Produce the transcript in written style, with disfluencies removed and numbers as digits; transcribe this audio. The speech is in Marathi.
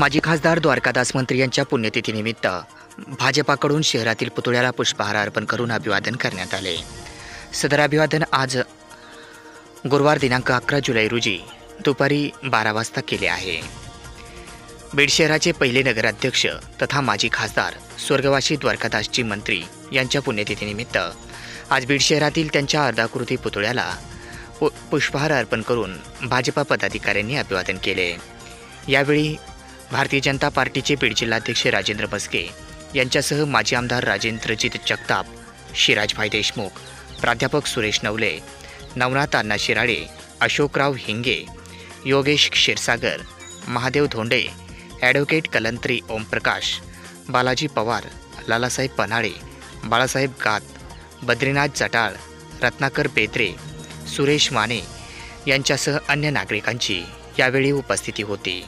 माजी खासदार द्वारकादास मंत्री यांच्या पुण्यतिथीनिमित्त भाजपाकडून शहरातील पुतळ्याला पुष्पहार अर्पण करून अभिवादन करण्यात आले। सदर अभिवादन आज गुरुवार दिनांक 11 जुलै रोजी दुपारी 12 वाजता केले आहे। बीड शहराचे पहिले नगराध्यक्ष तथा माजी खासदार स्वर्गवासी द्वारकादासजी मंत्री यांच्या पुण्यतिथीनिमित्त आज बीड शहरातील त्यांच्या अर्धाकृती पुतळ्याला पुष्पहार अर्पण करून भाजपा पदाधिकाऱ्यांनी अभिवादन केले। यावेळी भारतीय जनता पार्टीचे बीड जिल्हाध्यक्ष राजेंद्र मस्के यांच्यासह माजी आमदार राजेंद्रजीत जगताप, शिराजभाई देशमुख, प्राध्यापक सुरेश नवले, नवनाथ अण्णा शिराळे, अशोकराव हिंगे, योगेश क्षीरसागर, महादेव धोंडे, ॲडव्होकेट कलंत्री ओमप्रकाश, बालाजी पवार, लालासाहेब पन्हाळे, बाळासाहेब गात, बद्रीनाथ जटाळ, रत्नाकर बेत्रे, सुरेश माने यांच्यासह अन्य नागरिकांची यावेळी उपस्थिती होती।